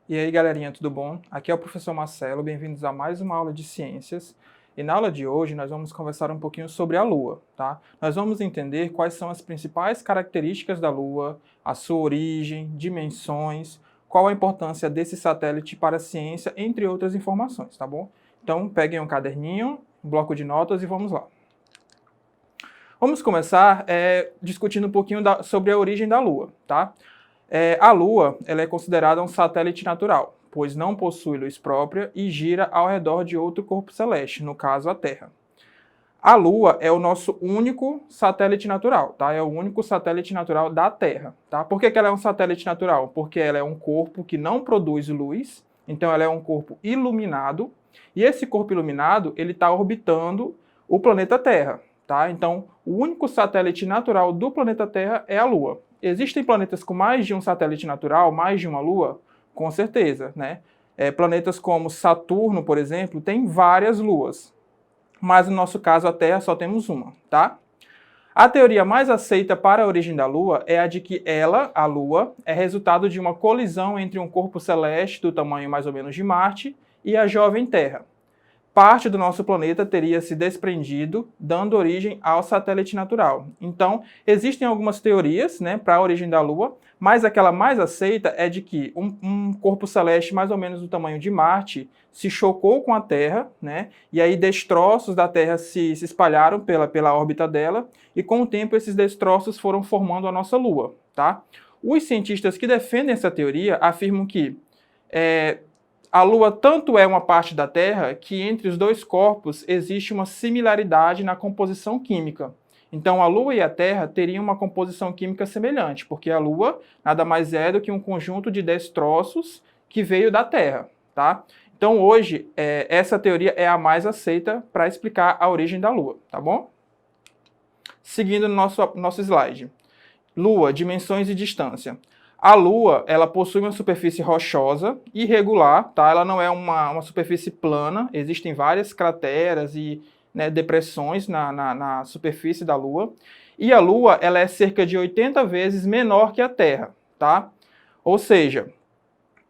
E aí, galerinha, tudo bom? Aqui é o professor Marcelo, bem-vindos a mais uma aula de ciências. E na aula de hoje nós vamos conversar um pouquinho sobre a Lua, tá? Nós vamos entender quais são as principais características da Lua, a sua origem, dimensões, qual a importância desse satélite para a ciência, entre outras informações, tá bom? Então, peguem um caderninho, um bloco de notas e vamos lá. Vamos começar discutindo um pouquinho sobre a origem da Lua, tá? A Lua ela é considerada um satélite natural, pois não possui luz própria e gira ao redor de outro corpo celeste, no caso a Terra. A Lua é o nosso único satélite natural, tá? É o único satélite natural da Terra, tá? Por que ela é um satélite natural? Porque ela é um corpo que não produz luz, então ela é um corpo iluminado, e esse corpo iluminado ele está orbitando o planeta Terra, tá? Então, o único satélite natural do planeta Terra é a Lua. Existem planetas com mais de um satélite natural, mais de uma Lua? Com certeza, né? Planetas como Saturno, por exemplo, tem várias luas, mas no nosso caso a Terra só temos uma, tá? A teoria mais aceita para a origem da Lua é a de que ela, a Lua, é resultado de uma colisão entre um corpo celeste do tamanho mais ou menos de Marte e a jovem Terra. Parte do nosso planeta teria se desprendido, dando origem ao satélite natural. Então, existem algumas teorias, né, para a origem da Lua, mas aquela mais aceita é de que um corpo celeste mais ou menos do tamanho de Marte se chocou com a Terra, né, e aí destroços da Terra se espalharam pela órbita dela, e com o tempo esses destroços foram formando a nossa Lua, tá? Os cientistas que defendem essa teoria afirmam que a Lua tanto é uma parte da Terra que entre os dois corpos existe uma similaridade na composição química. Então a Lua e a Terra teriam uma composição química semelhante, porque a Lua nada mais é do que um conjunto de destroços que veio da Terra, tá? Então hoje essa teoria é a mais aceita para explicar a origem da Lua, tá bom? Seguindo no nosso slide. Lua, dimensões e distância. A Lua, ela possui uma superfície rochosa, irregular, tá? Ela não é uma superfície plana, existem várias crateras e depressões na superfície da Lua. E a Lua, ela é cerca de 80 vezes menor que a Terra, tá? Ou seja,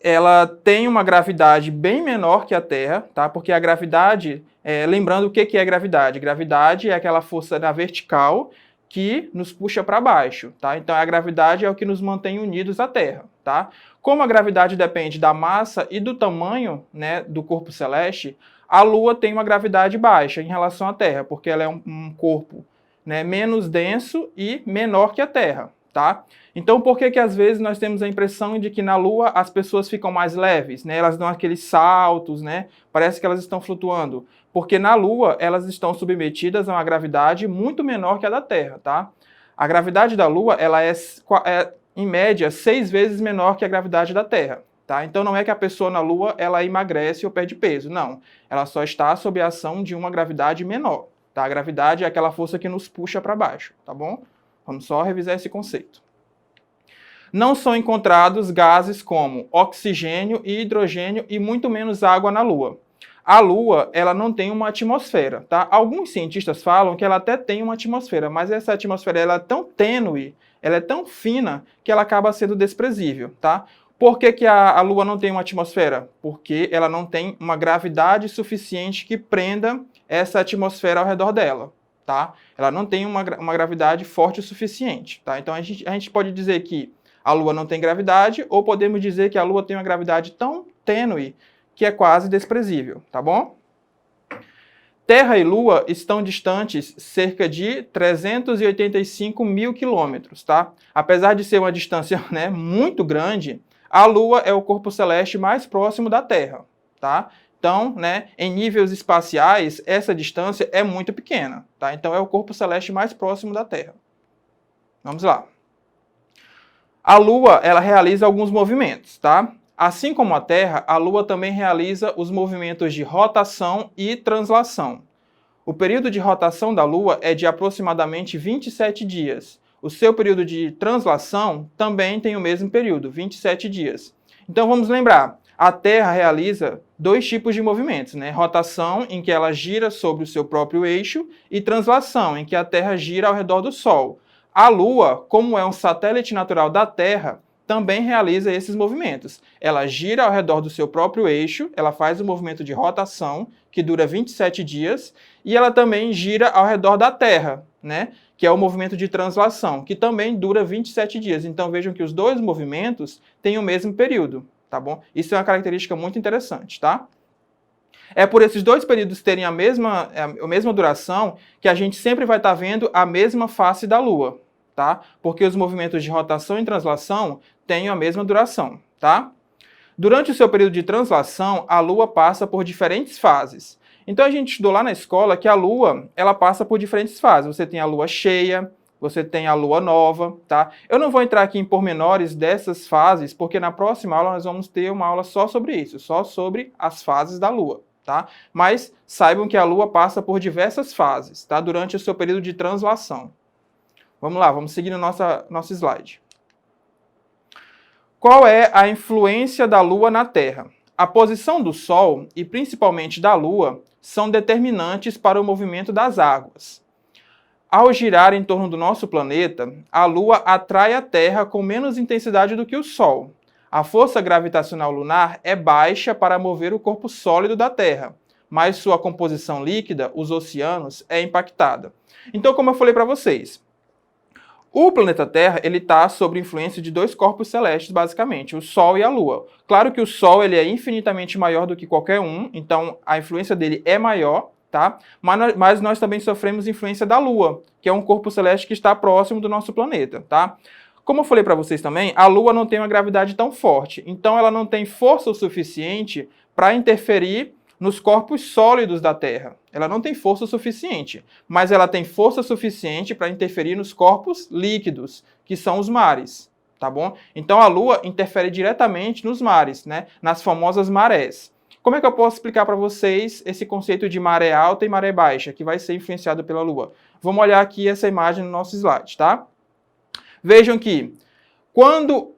ela tem uma gravidade bem menor que a Terra, tá? Porque a gravidade, lembrando o que é gravidade? Gravidade é aquela força na vertical que nos puxa para baixo, tá? Então a gravidade é o que nos mantém unidos à Terra, tá? Como a gravidade depende da massa e do tamanho, né, do corpo celeste, a Lua tem uma gravidade baixa em relação à Terra, porque ela é um corpo, né, menos denso e menor que a Terra, tá? Então por que às vezes nós temos a impressão de que na Lua as pessoas ficam mais leves, né? Elas dão aqueles saltos, né? Parece que elas estão flutuando. Porque na Lua elas estão submetidas a uma gravidade muito menor que a da Terra, tá? A gravidade da Lua ela é em média 6 vezes menor que a gravidade da Terra, tá? Então não é que a pessoa na Lua ela emagrece ou perde peso, não. Ela só está sob a ação de uma gravidade menor, tá? A gravidade é aquela força que nos puxa para baixo, tá bom? Vamos só revisar esse conceito. Não são encontrados gases como oxigênio e hidrogênio e muito menos água na Lua. A Lua, ela não tem uma atmosfera, tá? Alguns cientistas falam que ela até tem uma atmosfera, mas essa atmosfera ela é tão tênue, ela é tão fina, que ela acaba sendo desprezível, tá? Por que a Lua não tem uma atmosfera? Porque ela não tem uma gravidade suficiente que prenda essa atmosfera ao redor dela, tá? Ela não tem uma gravidade forte o suficiente, tá? Então a gente pode dizer que a Lua não tem gravidade, ou podemos dizer que a Lua tem uma gravidade tão tênue que é quase desprezível, tá bom? Terra e Lua estão distantes cerca de 385 mil quilômetros, tá? Apesar de ser uma distância, né, muito grande, a Lua é o corpo celeste mais próximo da Terra, tá? Então, né, em níveis espaciais, essa distância é muito pequena, tá? Então é o corpo celeste mais próximo da Terra. Vamos lá. A Lua, ela realiza alguns movimentos, tá? Assim como a Terra, a Lua também realiza os movimentos de rotação e translação. O período de rotação da Lua é de aproximadamente 27 dias. O seu período de translação também tem o mesmo período, 27 dias. Então vamos lembrar, a Terra realiza dois tipos de movimentos, né? Rotação, em que ela gira sobre o seu próprio eixo, e translação, em que a Terra gira ao redor do Sol. A Lua, como é um satélite natural da Terra, também realiza esses movimentos. Ela gira ao redor do seu próprio eixo, ela faz um movimento de rotação, que dura 27 dias, e ela também gira ao redor da Terra, né? Que é o movimento de translação, que também dura 27 dias. Então vejam que os dois movimentos têm o mesmo período, tá bom? Isso é uma característica muito interessante, tá? É por esses dois períodos terem a mesma duração que a gente sempre vai estar vendo a mesma face da Lua, tá? Porque os movimentos de rotação e translação têm a mesma duração, tá? Durante o seu período de translação, a Lua passa por diferentes fases. Então a gente estudou lá na escola que a Lua, ela passa por diferentes fases. Você tem a Lua cheia, você tem a Lua nova, tá? Eu não vou entrar aqui em pormenores dessas fases, porque na próxima aula nós vamos ter uma aula só sobre isso, só sobre as fases da Lua, tá? Mas saibam que a Lua passa por diversas fases, tá? Durante o seu período de translação. Vamos lá, vamos seguir no nosso slide. Qual é a influência da Lua na Terra? A posição do Sol, e principalmente da Lua, são determinantes para o movimento das águas. Ao girar em torno do nosso planeta, a Lua atrai a Terra com menos intensidade do que o Sol. A força gravitacional lunar é baixa para mover o corpo sólido da Terra, mas sua composição líquida, os oceanos, é impactada. Então, como eu falei para vocês, o planeta Terra ele está sob influência de dois corpos celestes, basicamente, o Sol e a Lua. Claro que o Sol ele é infinitamente maior do que qualquer um, então a influência dele é maior, tá? Mas nós também sofremos influência da Lua, que é um corpo celeste que está próximo do nosso planeta, tá? Como eu falei para vocês também, a Lua não tem uma gravidade tão forte, então ela não tem força o suficiente para interferir nos corpos sólidos da Terra. Ela não tem força suficiente, mas ela tem força suficiente para interferir nos corpos líquidos, que são os mares, tá bom? Então a Lua interfere diretamente nos mares, né? Nas famosas marés. Como é que eu posso explicar para vocês esse conceito de maré alta e maré baixa, que vai ser influenciado pela Lua? Vamos olhar aqui essa imagem no nosso slide, tá? Vejam que quando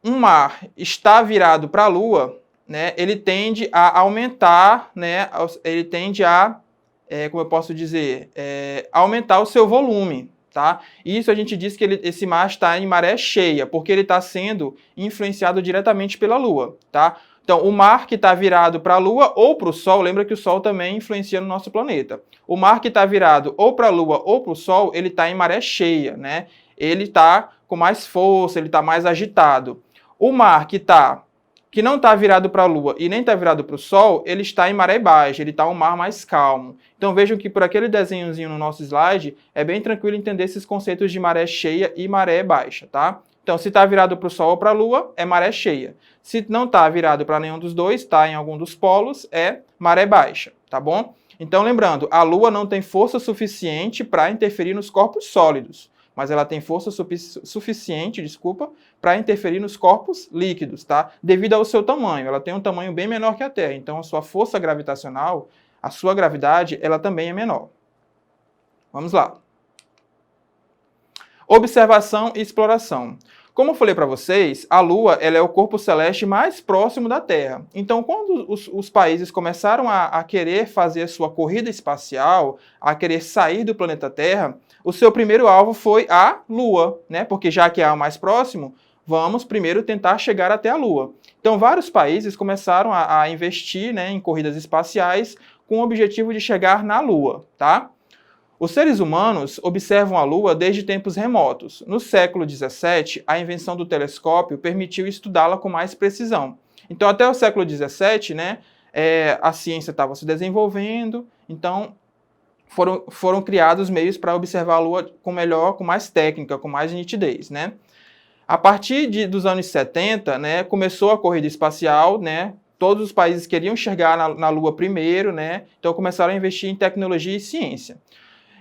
um mar está virado para a Lua, né, ele tende a aumentar, né, ele tende a, como eu posso dizer, aumentar o seu volume, tá? Isso a gente diz que esse mar está em maré cheia, porque ele está sendo influenciado diretamente pela Lua, tá? Então, o mar que está virado para a Lua ou para o Sol, lembra que o Sol também influencia no nosso planeta. O mar que está virado ou para a Lua ou para o Sol, ele está em maré cheia, né? Ele está com mais força, ele está mais agitado. O mar que não está virado para a Lua e nem está virado para o Sol, ele está em maré baixa, ele está um mar mais calmo. Então vejam que por aquele desenhozinho no nosso slide, é bem tranquilo entender esses conceitos de maré cheia e maré baixa, tá? Então se está virado para o Sol ou para a Lua, é maré cheia. Se não está virado para nenhum dos dois, está em algum dos polos, é maré baixa, tá bom? Então lembrando, a Lua não tem força suficiente para interferir nos corpos sólidos, mas ela tem força suficiente, para interferir nos corpos líquidos, tá? Devido ao seu tamanho. Ela tem um tamanho bem menor que a Terra, então a sua força gravitacional, a sua gravidade, ela também é menor. Vamos lá. Observação e exploração. Como eu falei para vocês, a Lua ela é o corpo celeste mais próximo da Terra. Então, quando os países começaram a querer fazer a sua corrida espacial, a querer sair do planeta Terra, o seu primeiro alvo foi a Lua, né? Porque já que é o mais próximo, vamos primeiro tentar chegar até a Lua. Então, vários países começaram a investir, né, em corridas espaciais com o objetivo de chegar na Lua, tá? Os seres humanos observam a Lua desde tempos remotos. No século XVII, a invenção do telescópio permitiu estudá-la com mais precisão. Então, até o século XVII, né, a ciência estava se desenvolvendo, então foram criados meios para observar a Lua com mais técnica, com mais nitidez, né? A partir dos anos 70, né, começou a corrida espacial, né? Todos os países queriam chegar na Lua primeiro, né? Então começaram a investir em tecnologia e ciência.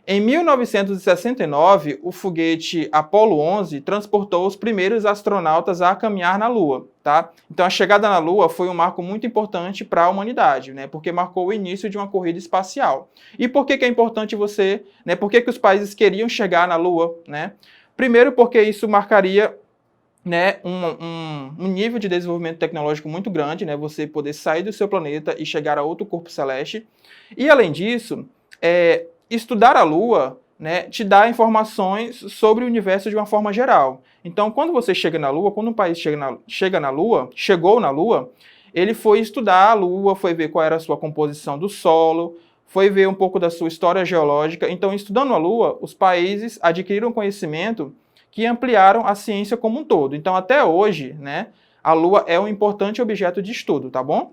Em 1969, o foguete Apollo 11 transportou os primeiros astronautas a caminhar na Lua, tá? Então a chegada na Lua foi um marco muito importante para a humanidade, né? Porque marcou o início de uma corrida espacial. E por que é importante né? Por que os países queriam chegar na Lua, né? Primeiro porque isso marcaria, né, um nível de desenvolvimento tecnológico muito grande, né? Você poder sair do seu planeta e chegar a outro corpo celeste. E além disso, estudar a Lua né, te dá informações sobre o universo de uma forma geral. Então, quando você chega na Lua, quando um país chegou na Lua, ele foi estudar a Lua, foi ver qual era a sua composição do solo, foi ver um pouco da sua história geológica. Então, estudando a Lua, os países adquiriram conhecimento que ampliaram a ciência como um todo. Então, até hoje, né, a Lua é um importante objeto de estudo, tá bom?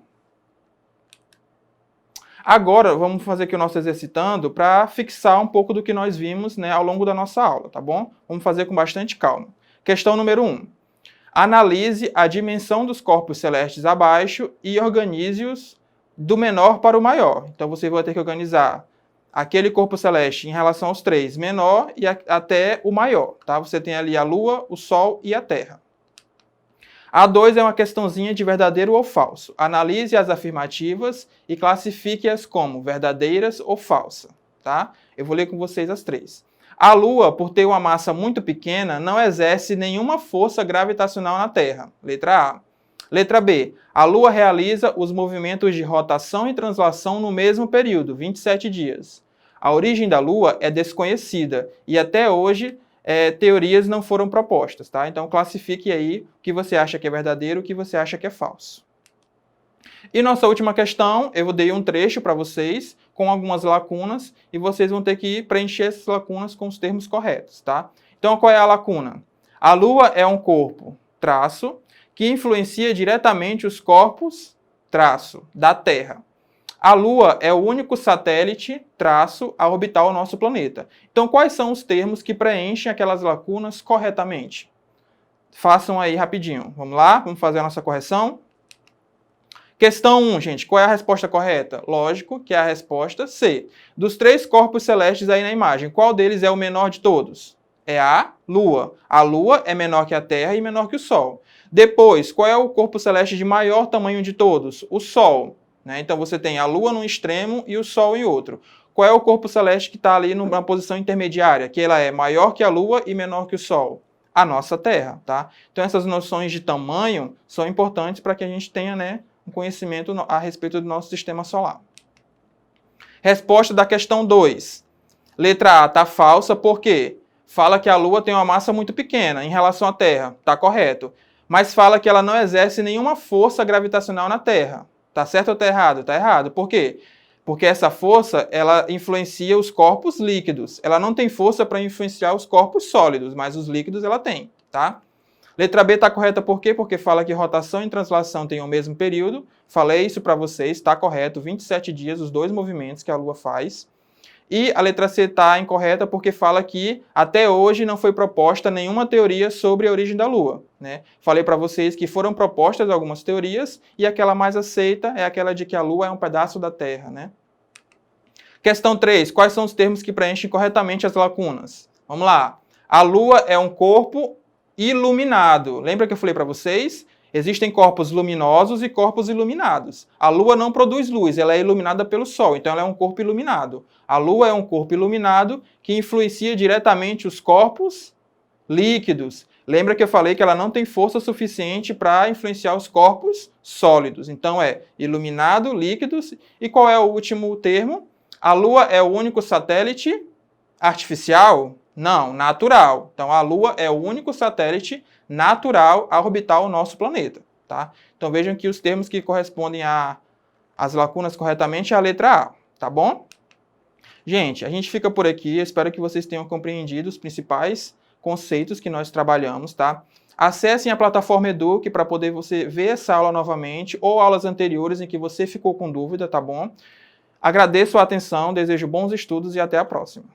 Agora, vamos fazer aqui o nosso exercitando para fixar um pouco do que nós vimos, né, ao longo da nossa aula, tá bom? Vamos fazer com bastante calma. Questão número 1. Analise a dimensão dos corpos celestes abaixo e organize-os do menor para o maior. Então, você vai ter que organizar aquele corpo celeste em relação aos três, menor e até o maior, tá? Você tem ali a Lua, o Sol e a Terra. A 2 é uma questãozinha de verdadeiro ou falso. Analise as afirmativas e classifique-as como verdadeiras ou falsas, tá? Eu vou ler com vocês as 3. A Lua, por ter uma massa muito pequena, não exerce nenhuma força gravitacional na Terra. Letra A. Letra B. A Lua realiza os movimentos de rotação e translação no mesmo período, 27 dias. A origem da Lua é desconhecida e até hoje teorias não foram propostas, tá? Então classifique aí o que você acha que é verdadeiro e o que você acha que é falso. E nossa última questão, eu dei um trecho para vocês com algumas lacunas e vocês vão ter que preencher essas lacunas com os termos corretos, tá? Então qual é a lacuna? A Lua é um corpo, traço, que influencia diretamente os corpos, traço, da Terra. A Lua é o único satélite, traço, a orbitar o nosso planeta. Então, quais são os termos que preenchem aquelas lacunas corretamente? Façam aí rapidinho. Vamos lá? Vamos fazer a nossa correção? Questão 1, gente. Qual é a resposta correta? Lógico que é a resposta C. Dos 3 corpos celestes aí na imagem, qual deles é o menor de todos? É a Lua. A Lua é menor que a Terra e menor que o Sol. Depois, qual é o corpo celeste de maior tamanho de todos? O Sol. Então você tem a Lua num extremo e o Sol em outro. Qual é o corpo celeste que está ali numa posição intermediária? Que ela é maior que a Lua e menor que o Sol? A nossa Terra, tá? Então essas noções de tamanho são importantes para que a gente tenha, né, um conhecimento a respeito do nosso sistema solar. Resposta da questão 2. Letra A está falsa, por quê? Fala que a Lua tem uma massa muito pequena em relação à Terra, está correto. Mas fala que ela não exerce nenhuma força gravitacional na Terra. Tá certo ou tá errado? Tá errado. Por quê? Porque essa força, ela influencia os corpos líquidos. Ela não tem força para influenciar os corpos sólidos, mas os líquidos ela tem, tá? Letra B tá correta por quê? Porque fala que rotação e translação têm o mesmo período. Falei isso para vocês, tá correto. 27 dias, os 2 movimentos que a Lua faz. E a letra C está incorreta porque fala que até hoje não foi proposta nenhuma teoria sobre a origem da Lua, né? Falei para vocês que foram propostas algumas teorias e aquela mais aceita é aquela de que a Lua é um pedaço da Terra, né? Questão 3. Quais são os termos que preenchem corretamente as lacunas? Vamos lá. A Lua é um corpo iluminado. Lembra que eu falei para vocês? Existem corpos luminosos e corpos iluminados. A Lua não produz luz, ela é iluminada pelo Sol, então ela é um corpo iluminado. A Lua é um corpo iluminado que influencia diretamente os corpos líquidos. Lembra que eu falei que ela não tem força suficiente para influenciar os corpos sólidos. Então é iluminado, líquidos. E qual é o último termo? A Lua é o único satélite artificial? Não, natural. Então a Lua é o único satélite natural a orbitar o nosso planeta, tá? Então vejam que os termos que correspondem às lacunas corretamente é a letra A, tá bom? Gente, a gente fica por aqui, eu espero que vocês tenham compreendido os principais conceitos que nós trabalhamos, tá? Acessem a plataforma Eduque para poder você ver essa aula novamente ou aulas anteriores em que você ficou com dúvida, tá bom? Agradeço a atenção, desejo bons estudos e até a próxima.